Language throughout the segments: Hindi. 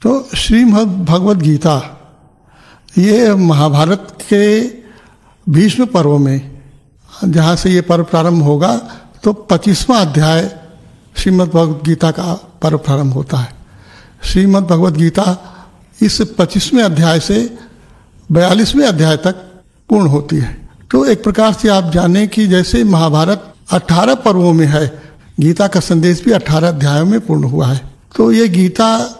तो श्रीमद् भगवद गीता ये महाभारत के भीष्म पर्व में, जहाँ से ये पर्व प्रारंभ होगा तो 25वां अध्याय श्रीमद् भगवद गीता का पर्व प्रारंभ होता है। श्रीमद् भगवद गीता इस 25वें अध्याय से 42वें अध्याय तक पूर्ण होती है। तो एक प्रकार से आप जानें कि जैसे महाभारत 18 पर्वों में है, गीता का संदेश भी 18 अध्यायों में पूर्ण हुआ है। तो ये गीता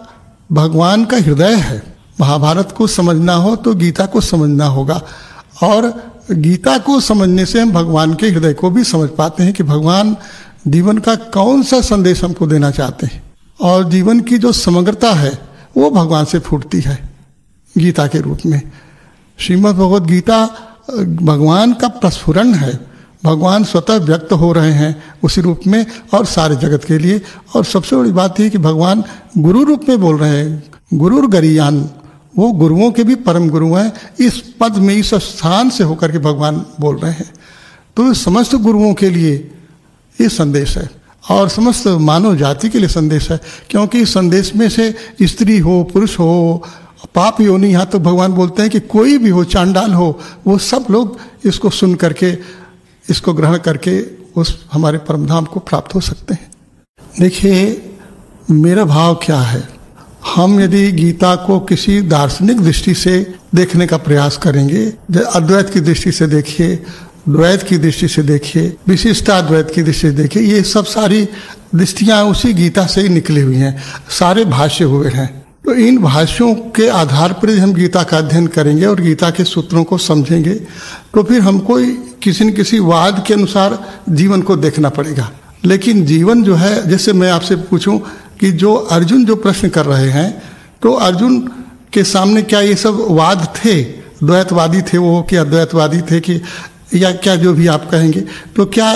भगवान का हृदय है। महाभारत को समझना हो तो गीता को समझना होगा, और गीता को समझने से हम भगवान के हृदय को भी समझ पाते हैं कि भगवान जीवन का कौन सा संदेश हमको देना चाहते हैं, और जीवन की जो समग्रता है वो भगवान से फूटती है गीता के रूप में। श्रीमद् भगवद गीता भगवान का प्रस्फुरण है, भगवान स्वतः व्यक्त हो रहे हैं उसी रूप में और सारे जगत के लिए। और सबसे बड़ी बात यह कि भगवान गुरु रूप में बोल रहे हैं, गुरुर गरीयान, वो गुरुओं के भी परम गुरु हैं। इस पद में, इस स्थान से होकर के भगवान बोल रहे हैं। तो समस्त गुरुओं के लिए ये संदेश है और समस्त मानव जाति के लिए संदेश है, क्योंकि इस संदेश में से स्त्री हो, पुरुष हो, पाप योनि, यहाँ तो भगवान बोलते हैं कि कोई भी हो, चांडाल हो, वो सब लोग इसको सुन करके, इसको ग्रहण करके उस हमारे परमधाम को प्राप्त हो सकते हैं। देखिए, मेरा भाव क्या है, हम यदि गीता को किसी दार्शनिक दृष्टि से देखने का प्रयास करेंगे, अद्वैत की दृष्टि से देखिए, द्वैत की दृष्टि से देखिए, विशिष्टाद्वैत की दृष्टि से देखिए, ये सब सारी दृष्टियां उसी गीता से ही निकली हुई हैं, सारे भाष्य हुए हैं। तो इन भाष्यों के आधार पर हम गीता का अध्ययन करेंगे और गीता के सूत्रों को समझेंगे, तो फिर हमको किसी न किसी वाद के अनुसार जीवन को देखना पड़ेगा। लेकिन जीवन जो है, जैसे मैं आपसे पूछूं कि जो अर्जुन जो प्रश्न कर रहे हैं, तो अर्जुन के सामने क्या ये सब वाद थे, द्वैतवादी थे वो कि अद्वैतवादी थे कि, या क्या जो भी आप कहेंगे, तो क्या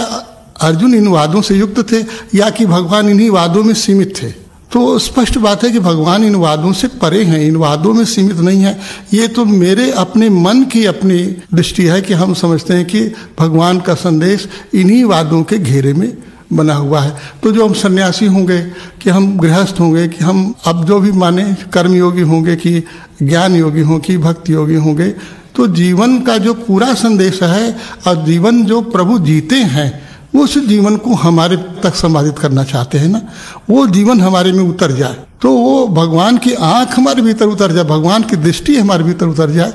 अर्जुन इन वादों से युक्त थे या कि भगवान इन्हीं वादों में सीमित थे? तो स्पष्ट बात है कि भगवान इन वादों से परे हैं, इन वादों में सीमित नहीं है। ये तो मेरे अपने मन की अपनी दृष्टि है कि हम समझते हैं कि भगवान का संदेश इन्हीं वादों के घेरे में बना हुआ है। तो जो हम सन्यासी होंगे, कि हम गृहस्थ होंगे, कि हम अब जो भी माने कर्मयोगी होंगे, कि ज्ञान योगी हों, कि भक्ति योगी होंगे, तो जीवन का जो पूरा संदेश है और जीवन जो प्रभु जीते हैं, उस जीवन को हमारे तक संपादित करना चाहते हैं ना, वो जीवन हमारे में उतर जाए, तो वो भगवान की आंख हमारे भीतर उतर जाए, भगवान की दृष्टि हमारे भीतर उतर जाए,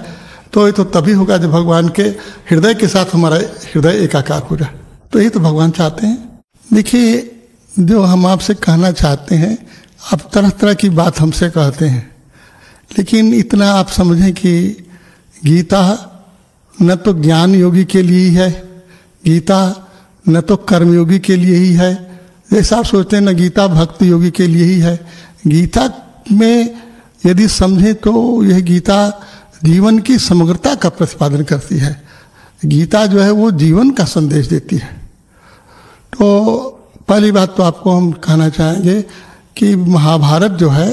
तो ये तो तभी होगा जब भगवान के हृदय के साथ हमारा हृदय एकाकार हो जाए। तो ये तो भगवान चाहते हैं। देखिए, जो हम आपसे कहना चाहते हैं, आप तरह तरह की बात हमसे कहते हैं, लेकिन इतना आप समझें कि गीता न तो ज्ञान योगी के लिए ही है, गीता न तो कर्मयोगी के लिए ही है, जैसा आप सोचते हैं, न गीता भक्ति योगी के लिए ही है। गीता में यदि समझें तो यह गीता जीवन की समग्रता का प्रतिपादन करती है। गीता जो है वो जीवन का संदेश देती है। तो पहली बात तो आपको हम कहना चाहेंगे कि महाभारत जो है,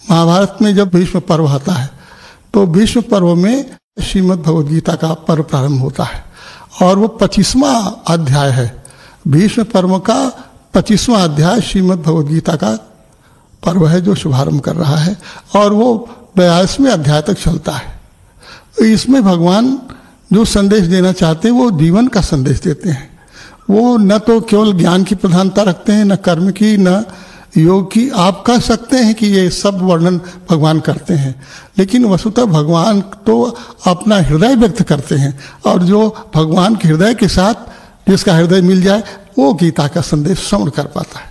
महाभारत में जब भीष्म पर्व आता है, तो भीष्म पर्व में श्रीमद् भगवद गीता का पर्व प्रारंभ होता है, और वो 25वां अध्याय है। भीष्म पर्व का 25वां अध्याय श्रीमद् भगवद गीता का पर्व है जो शुभारंभ कर रहा है, और वो 42वें अध्याय तक चलता है। तो इसमें भगवान जो संदेश देना चाहते हैं वो जीवन का संदेश देते हैं। वो न तो केवल ज्ञान की प्रधानता रखते हैं, न कर्म की, न योग की। आप कह सकते हैं कि ये सब वर्णन भगवान करते हैं, लेकिन वस्तुतः भगवान तो अपना हृदय व्यक्त करते हैं, और जो भगवान के हृदय के साथ जिसका हृदय मिल जाए वो गीता का संदेश श्रवण कर पाता है।